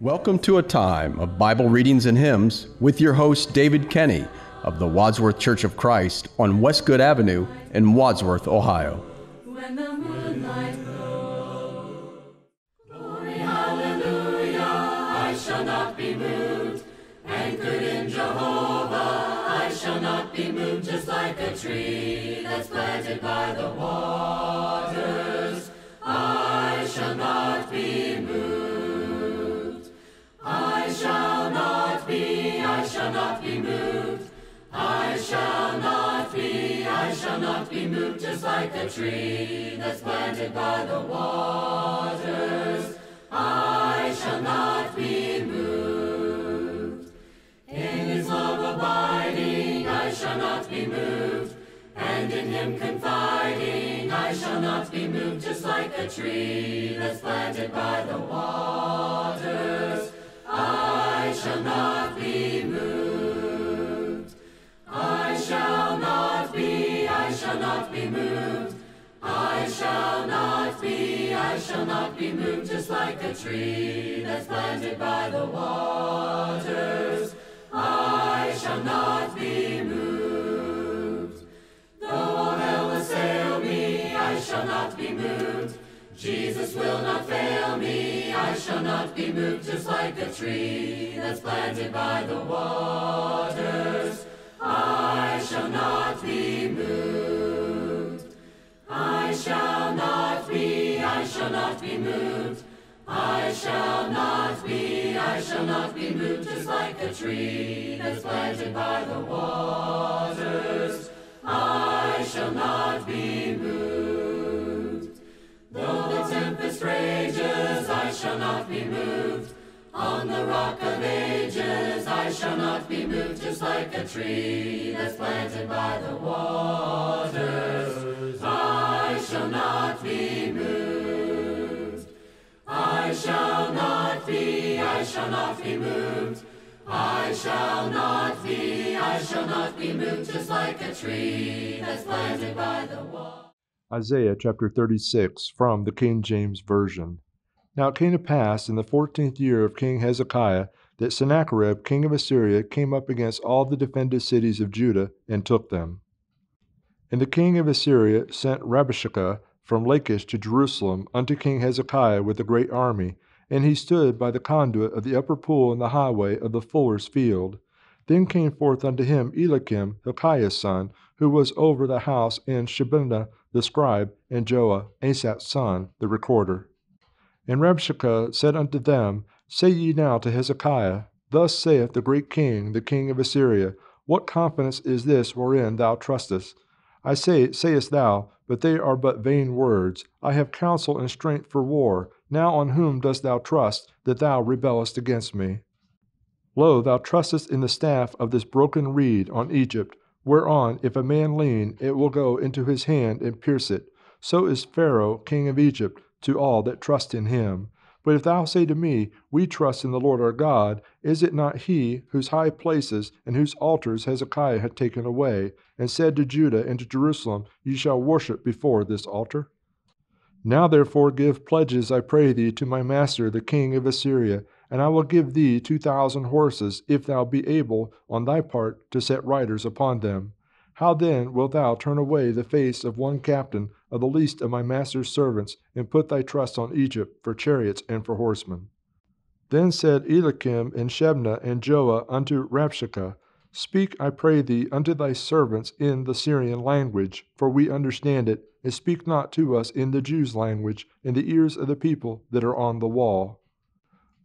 Welcome to a time of Bible readings and hymns with your host David Kenny of the Wadsworth Church of Christ on Westgood Avenue in Wadsworth, Ohio. When the moonlight glows, glory, hallelujah, I shall not be moved. Anchored in Jehovah, I shall not be moved. Just like a tree that's planted by the waters, I shall not be moved. I shall not be moved. I shall not be moved. Just like a tree that's planted by the waters, I shall not be moved. In his love abiding, I shall not be moved. And in him confiding, I shall not be moved. Just like a tree that's planted by the waters, I shall not be moved. I shall not be moved. I shall not be moved. Just like a tree that's planted by the waters, I shall not be moved. Though all hell assail me, I shall not be moved. Jesus will not fail me, I shall not be moved. Just like a tree that's planted by the waters, I shall not be moved. I shall not be moved. I shall not be moved. Just like a tree that's planted by the waters, I shall not be moved. Though the tempest rages, I shall not be moved. On the rock of ages, I shall not be moved. Just like a tree that's planted by the waters, I shall not be moved. I shall not be moved. I shall not be moved. Just like a tree that's planted by the waters. Isaiah chapter 36 from the King James Version. Now it came to pass in the 14th year of King Hezekiah that Sennacherib king of Assyria came up against all the defended cities of Judah and took them. And the king of Assyria sent Rabshakeh from Lachish to Jerusalem unto King Hezekiah with a great army, and he stood by the conduit of the upper pool in the highway of the fuller's field. Then came forth unto him Eliakim, Hilkiah's son, who was over the house, and Shebna the scribe, and Joah, Asaph's son, the recorder. And Rabshakeh said unto them, Say ye now to Hezekiah, Thus saith the great king, the king of Assyria, What confidence is this wherein thou trustest? I say, sayest thou, but they are but vain words. I have counsel and strength for war. Now on whom dost thou trust, that thou rebellest against me? Lo, thou trustest in the staff of this broken reed on Egypt, whereon if a man lean, it will go into his hand and pierce it. So is Pharaoh king of Egypt to all that trust in him. But if thou say to me, We trust in the Lord our God, is it not he whose high places and whose altars Hezekiah had taken away, and said to Judah and to Jerusalem, Ye shall worship before this altar? Now therefore give pledges, I pray thee, to my master the king of Assyria, and I will give thee 2,000 horses, if thou be able on thy part to set riders upon them. How then wilt thou turn away the face of one captain of the least of my master's servants, and put thy trust on Egypt for chariots and for horsemen? Then said Eliakim and Shebna and Joah unto Rabshakeh, Speak, I pray thee, unto thy servants in the Syrian language, for we understand it, and speak not to us in the Jews' language, in the ears of the people that are on the wall.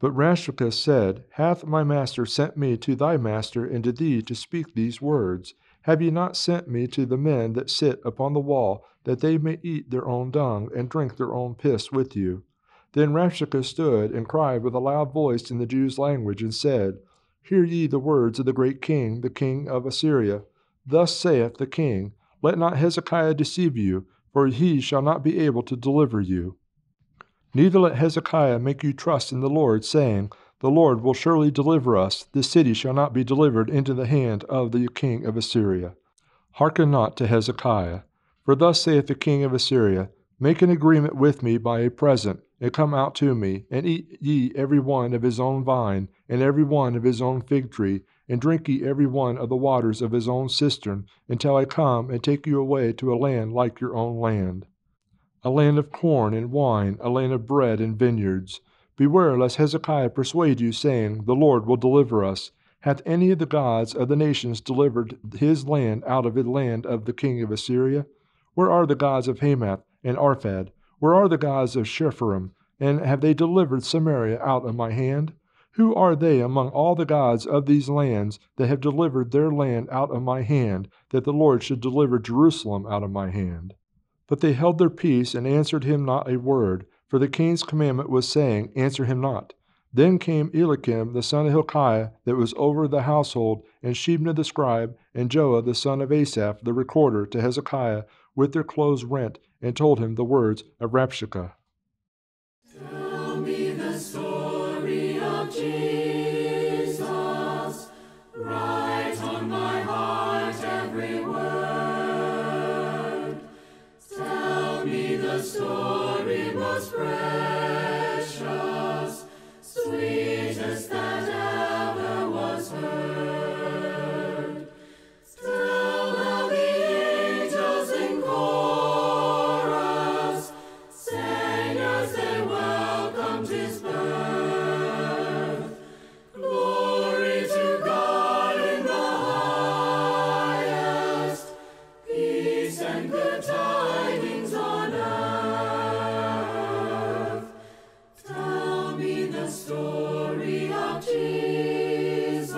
But Rabshakeh said, Hath my master sent me to thy master and to thee to speak these words? Have ye not sent me to the men that sit upon the wall, that they may eat their own dung, and drink their own piss with you? Then Rabshakeh stood and cried with a loud voice in the Jews' language, and said, Hear ye the words of the great king, the king of Assyria. Thus saith the king, Let not Hezekiah deceive you, for he shall not be able to deliver you. Neither let Hezekiah make you trust in the Lord, saying, The Lord will surely deliver us. This city shall not be delivered into the hand of the king of Assyria. Hearken not to Hezekiah. For thus saith the king of Assyria, Make an agreement with me by a present, and come out to me, and eat ye every one of his own vine, and every one of his own fig tree, and drink ye every one of the waters of his own cistern, until I come and take you away to a land like your own land, a land of corn and wine, a land of bread and vineyards. Beware lest Hezekiah persuade you, saying, The Lord will deliver us. Hath any of the gods of the nations delivered his land out of the land of the king of Assyria? Where are the gods of Hamath and Arphad? Where are the gods of Shepharim? And have they delivered Samaria out of my hand? Who are they among all the gods of these lands that have delivered their land out of my hand, that the Lord should deliver Jerusalem out of my hand? But they held their peace and answered him not a word, for the king's commandment was saying, Answer him not. Then came Eliakim the son of Hilkiah, that was over the household, and Shebna the scribe, and Joah the son of Asaph the recorder, to Hezekiah, with their clothes rent, and told him the words of Rabshakeh. Tell me the story of Jesus. Write on my heart every word. Tell me the story most precious, sweetest that ever was heard. Tell how the angels in chorus sang as they welcomed his birth. Glory to God in the highest, peace and good tidings on earth. Tell me the story of Jesus.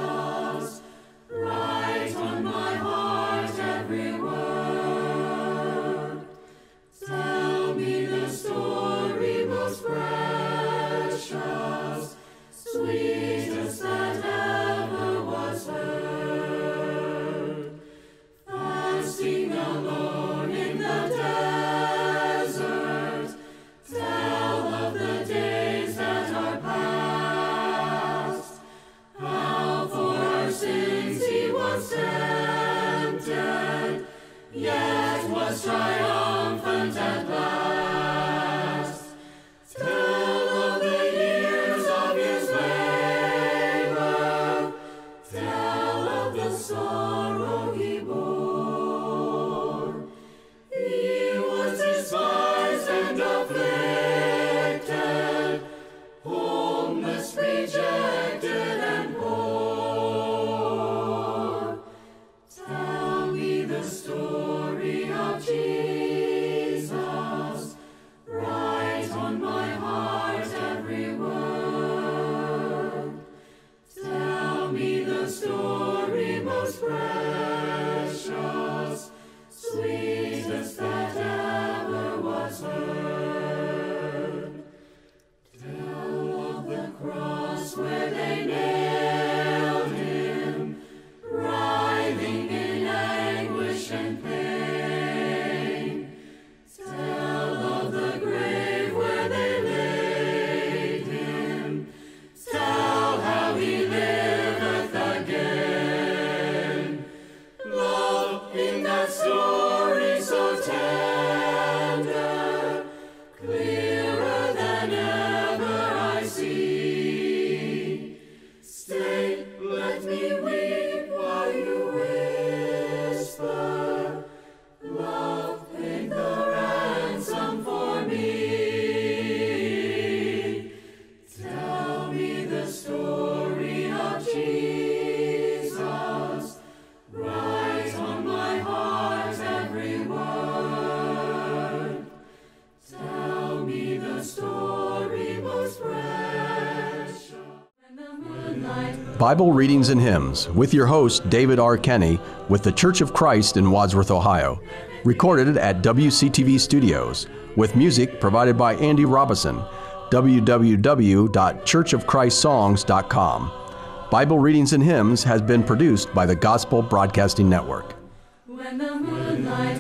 Write on my heart every word. Tell me the story most precious, sweetest that ever was heard. Fasting alone in the desert, tell of the days that are past, how for our sins he was tempted, yet was triumphant at last. Tell of the years of his labor, tell of the sorrow he bore. He was despised and afflicted, homeless, rejected, and poor. Tell me the story of Jesus. Write on my heart every word. Tell me the story most precious, sweetest that ever was heard. Tell of the cross where they nailed him, writhing in anguish and pain. Tell of the grave where they laid him. Tell how he liveth again. Love in that story so tender, clearer than ever I see. Stay, let me weep while you whisper, love paid the ransom for me. Tell me the story of Jesus. Write on my heart every word. Tell me the story most precious. When the moonlight Bible Readings and Hymns with your host, David R. Kenny, with the Church of Christ in Wadsworth, Ohio. Recorded at WCTV Studios, with music provided by Andy Robison. www.churchofchristSongs.com. Bible Readings and Hymns has been produced by the Gospel Broadcasting Network. when the moonlight